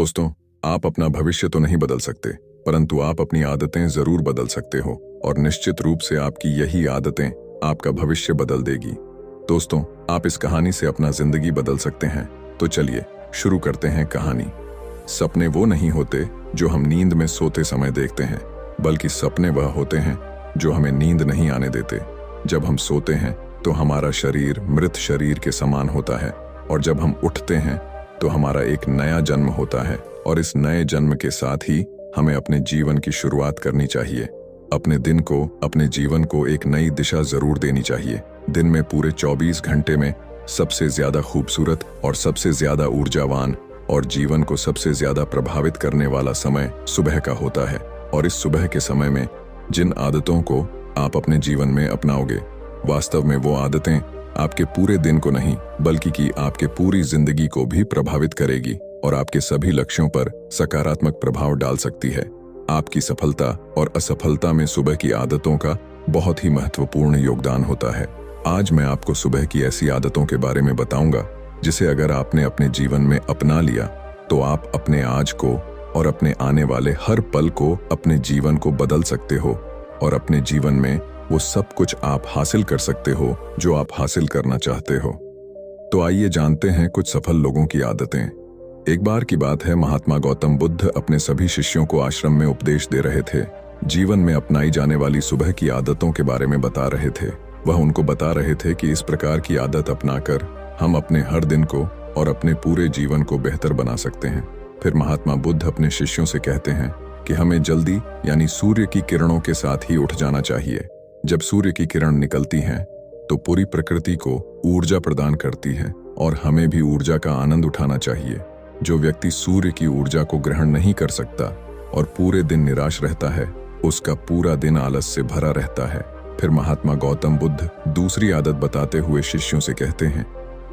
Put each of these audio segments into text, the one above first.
दोस्तों, आप अपना भविष्य तो नहीं बदल सकते, परंतु आप अपनी आदतें जरूर बदल सकते हो और निश्चित रूप से आपकी यही आदतें आपका भविष्य बदल देगी। दोस्तों, आप इस कहानी से अपना जिंदगी बदल सकते हैं। तो चलिए शुरू करते हैं कहानी। सपने वो नहीं होते जो हम नींद में सोते समय देखते हैं, बल्कि सपने वह होते हैं जो हमें नींद नहीं आने देते। जब हम सोते हैं तो हमारा शरीर मृत शरीर के समान होता है, और जब हम उठते हैं तो हमारा एक नया जन्म होता है, और इस नए जन्म के साथ ही हमें अपने जीवन की शुरुआत करनी चाहिए। अपने दिन को, अपने जीवन को एक नई दिशा जरूर देनी चाहिए। दिन में पूरे 24 घंटे में सबसे ज्यादा खूबसूरत और सबसे ज्यादा ऊर्जावान और जीवन को सबसे ज्यादा प्रभावित करने वाला समय सुबह का होता है। और इस सुबह के समय में जिन आदतों को आप अपने जीवन में अपनाओगे, वास्तव में वो आदतें आपके पूरे दिन को नहीं बल्कि कि आपके पूरी जिंदगी को भी प्रभावित करेगी और आपके सभी लक्ष्यों पर सकारात्मक प्रभाव डाल सकती है। आपकी सफलता और असफलता में सुबह की आदतों का बहुत ही महत्वपूर्ण योगदान होता है। आज मैं आपको सुबह की ऐसी आदतों के बारे में बताऊंगा जिसे अगर आपने अपने जीवन में अपना लिया तो आप अपने आज को और अपने आने वाले हर पल को, अपने जीवन को बदल सकते हो और अपने जीवन में वो सब कुछ आप हासिल कर सकते हो जो आप हासिल करना चाहते हो। तो आइए जानते हैं कुछ सफल लोगों की आदतें। एक बार की बात है, महात्मा गौतम बुद्ध अपने सभी शिष्यों को आश्रम में उपदेश दे रहे थे। जीवन में अपनाई जाने वाली सुबह की आदतों के बारे में बता रहे थे। वह उनको बता रहे थे कि इस प्रकार की आदत अपनाकर हम अपने हर दिन को और अपने पूरे जीवन को बेहतर बना सकते हैं। फिर महात्मा बुद्ध अपने शिष्यों से कहते हैं कि हमें जल्दी यानी सूर्य की किरणों के साथ ही उठ जाना चाहिए। जब सूर्य की किरण निकलती हैं तो पूरी प्रकृति को ऊर्जा प्रदान करती है और हमें भी ऊर्जा का आनंद उठाना चाहिए। जो व्यक्ति सूर्य की ऊर्जा को ग्रहण नहीं कर सकता और पूरे दिन निराश रहता है, उसका पूरा दिन आलस से भरा रहता है। फिर महात्मा गौतम बुद्ध दूसरी आदत बताते हुए शिष्यों से कहते हैं,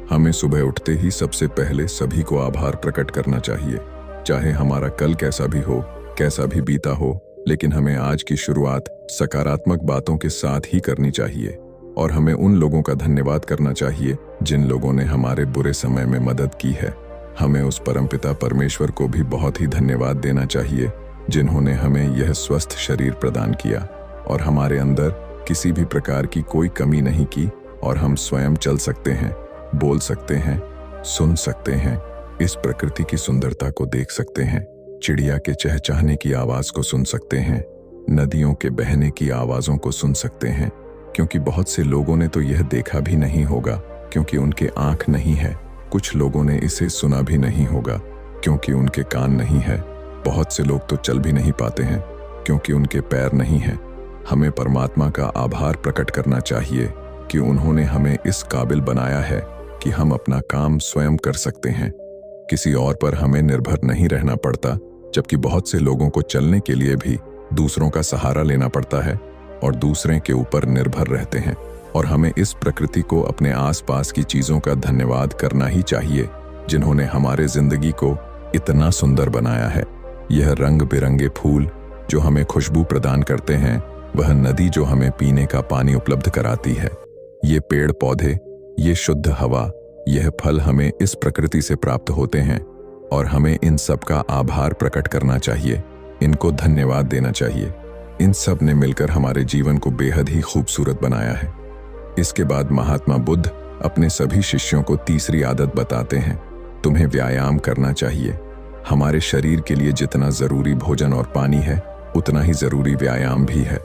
हमें सुबह उठते ही सबसे पहले सभी को आभार प्रकट करना चाहिए। चाहे हमारा कल कैसा भी हो, कैसा भी बीता हो, लेकिन हमें आज की शुरुआत सकारात्मक बातों के साथ ही करनी चाहिए। और हमें उन लोगों का धन्यवाद करना चाहिए जिन लोगों ने हमारे बुरे समय में मदद की है। हमें उस परमपिता परमेश्वर को भी बहुत ही धन्यवाद देना चाहिए जिन्होंने हमें यह स्वस्थ शरीर प्रदान किया और हमारे अंदर किसी भी प्रकार की कोई कमी नहीं की, और हम स्वयं चल सकते हैं, बोल सकते हैं, सुन सकते हैं, इस प्रकृति की सुंदरता को देख सकते हैं, चिड़िया के चहचहाने की आवाज को सुन सकते हैं, नदियों के बहने की आवाजों को सुन सकते हैं। क्योंकि बहुत से लोगों ने तो यह देखा भी नहीं होगा क्योंकि उनके आंख नहीं है। कुछ लोगों ने इसे सुना भी नहीं होगा क्योंकि उनके कान नहीं है। बहुत से लोग तो चल भी नहीं पाते हैं क्योंकि उनके पैर नहीं हैं। हमें परमात्मा का आभार प्रकट करना चाहिए कि उन्होंने हमें इस काबिल बनाया है कि हम अपना काम स्वयं कर सकते हैं। किसी और पर हमें निर्भर नहीं रहना पड़ता, जबकि बहुत से लोगों को चलने के लिए भी दूसरों का सहारा लेना पड़ता है और दूसरे के ऊपर निर्भर रहते हैं। और हमें इस प्रकृति को, अपने आसपास की चीजों का धन्यवाद करना ही चाहिए जिन्होंने हमारे जिंदगी को इतना सुंदर बनाया है। यह रंग बिरंगे फूल जो हमें खुशबू प्रदान करते हैं, वह नदी जो हमें पीने का पानी उपलब्ध कराती है, ये पेड़ पौधे, ये शुद्ध हवा, यह फल हमें इस प्रकृति से प्राप्त होते हैं और हमें इन सब का आभार प्रकट करना चाहिए, इनको धन्यवाद देना चाहिए। इन सब ने मिलकर हमारे जीवन को बेहद ही खूबसूरत बनाया है। इसके बाद महात्मा बुद्ध अपने सभी शिष्यों को तीसरी आदत बताते हैं, तुम्हें व्यायाम करना चाहिए। हमारे शरीर के लिए जितना जरूरी भोजन और पानी है, उतना ही जरूरी व्यायाम भी है।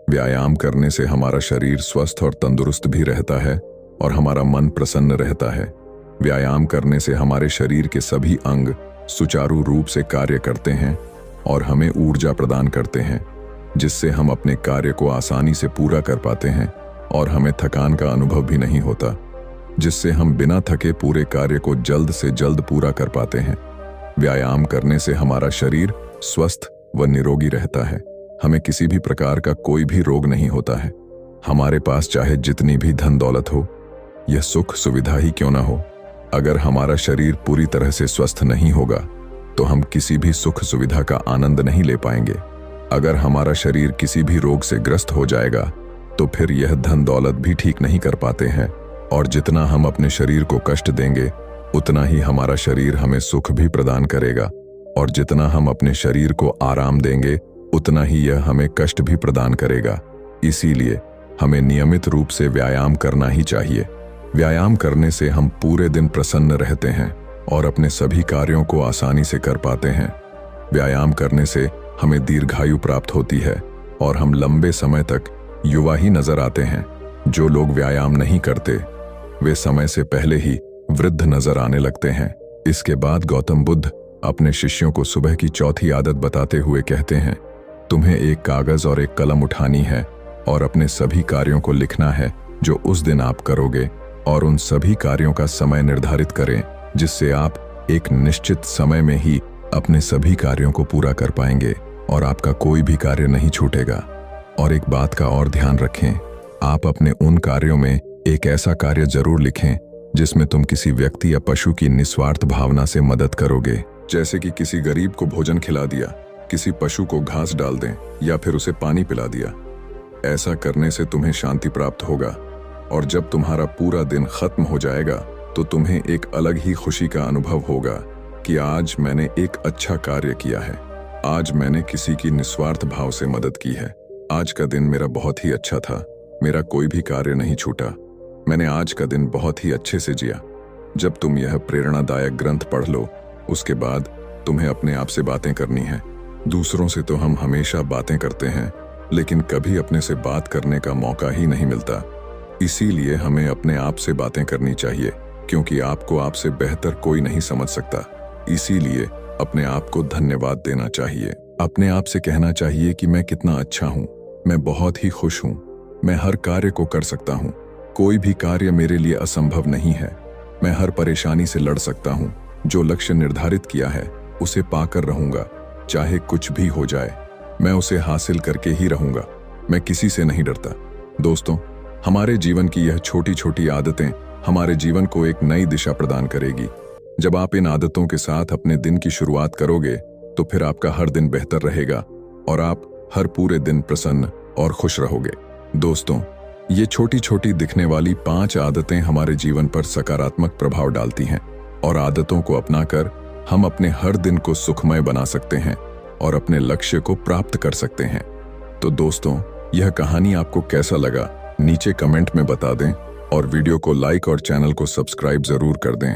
व्यायाम करने से हमारा शरीर स्वस्थ और तंदुरुस्त भी रहता है और हमारा मन प्रसन्न रहता है। व्यायाम करने से हमारे शरीर के सभी अंग सुचारू रूप से कार्य करते हैं और हमें ऊर्जा प्रदान करते हैं, जिससे हम अपने कार्य को आसानी से पूरा कर पाते हैं और हमें थकान का अनुभव भी नहीं होता, जिससे हम बिना थके पूरे कार्य को जल्द से जल्द पूरा कर पाते हैं। व्यायाम करने से हमारा शरीर स्वस्थ व निरोगी रहता है। हमें किसी भी प्रकार का कोई भी रोग नहीं होता है। हमारे पास चाहे जितनी भी धन दौलत हो, यह सुख सुविधा ही क्यों ना हो, अगर हमारा शरीर पूरी तरह से स्वस्थ नहीं होगा तो हम किसी भी सुख सुविधा का आनंद नहीं ले पाएंगे। अगर हमारा शरीर किसी भी रोग से ग्रस्त हो जाएगा तो फिर यह धन दौलत भी ठीक नहीं कर पाते हैं, और जितना हम अपने शरीर को कष्ट देंगे उतना ही हमारा शरीर हमें सुख भी प्रदान करेगा और जितना हम अपने शरीर को आराम देंगे उतना ही यह हमें कष्ट भी प्रदान करेगा। इसीलिए हमें नियमित रूप से व्यायाम करना ही चाहिए। व्यायाम करने से हम पूरे दिन प्रसन्न रहते हैं और अपने सभी कार्यों को आसानी से कर पाते हैं। व्यायाम करने से हमें दीर्घायु प्राप्त होती है और हम लंबे समय तक युवा ही नजर आते हैं। जो लोग व्यायाम नहीं करते वे समय से पहले ही वृद्ध नजर आने लगते हैं। इसके बाद गौतम बुद्ध अपने शिष्यों को सुबह की चौथी आदत बताते हुए कहते हैं, तुम्हें एक कागज और एक कलम उठानी है और अपने सभी कार्यों को लिखना है जो उस दिन आप करोगे, और उन सभी कार्यों का समय निर्धारित करें जिससे आप एक निश्चित समय में ही अपने सभी कार्यों को पूरा कर पाएंगे और आपका कोई भी कार्य नहीं छूटेगा। और एक बात का और ध्यान रखें, आप अपने उन कार्यों में एक ऐसा कार्य जरूर लिखें जिसमें तुम किसी व्यक्ति या पशु की निस्वार्थ भावना से मदद करोगे। जैसे कि किसी गरीब को भोजन खिला दिया, किसी पशु को घास डाल दें या फिर उसे पानी पिला दिया। ऐसा करने से तुम्हें शांति प्राप्त होगा और जब तुम्हारा पूरा दिन खत्म हो जाएगा तो तुम्हें एक अलग ही खुशी का अनुभव होगा कि आज मैंने एक अच्छा कार्य किया है, आज मैंने किसी की निस्वार्थ भाव से मदद की है, आज का दिन मेरा बहुत ही अच्छा था, मेरा कोई भी कार्य नहीं छूटा, मैंने आज का दिन बहुत ही अच्छे से जिया। जब तुम यह प्रेरणादायक ग्रंथ पढ़ लो उसके बाद तुम्हें अपने आप से बातें करनी है। दूसरों से तो हम हमेशा बातें करते हैं लेकिन कभी अपने से बात करने का मौका ही नहीं मिलता। इसीलिए हमें अपने आप से बातें करनी चाहिए क्योंकि आपको आपसे बेहतर कोई नहीं समझ सकता। इसीलिए अपने आप को धन्यवाद देना चाहिए। अपने आप से कहना चाहिए कि मैं कितना अच्छा हूँ, मैं बहुत ही खुश हूँ, मैं हर कार्य को कर सकता हूँ, कोई भी कार्य मेरे लिए असंभव नहीं है, मैं हर परेशानी से लड़ सकता हूँ, जो लक्ष्य निर्धारित किया है उसे पाकर रहूंगा, चाहे कुछ भी हो जाए मैं उसे हासिल करके ही रहूंगा, मैं किसी से नहीं डरता। दोस्तों, हमारे जीवन की यह छोटी छोटी आदतें हमारे जीवन को एक नई दिशा प्रदान करेगी। जब आप इन आदतों के साथ अपने दिन की शुरुआत करोगे तो फिर आपका हर दिन बेहतर रहेगा और आप हर पूरे दिन प्रसन्न और खुश रहोगे। दोस्तों, ये छोटी छोटी दिखने वाली 5 आदतें हमारे जीवन पर सकारात्मक प्रभाव डालती हैं और आदतों को अपनाकर हम अपने हर दिन को सुखमय बना सकते हैं और अपने लक्ष्य को प्राप्त कर सकते हैं। तो दोस्तों, यह कहानी आपको कैसा लगा नीचे कमेंट में बता दें और वीडियो को लाइक और चैनल को सब्सक्राइब जरूर कर दें।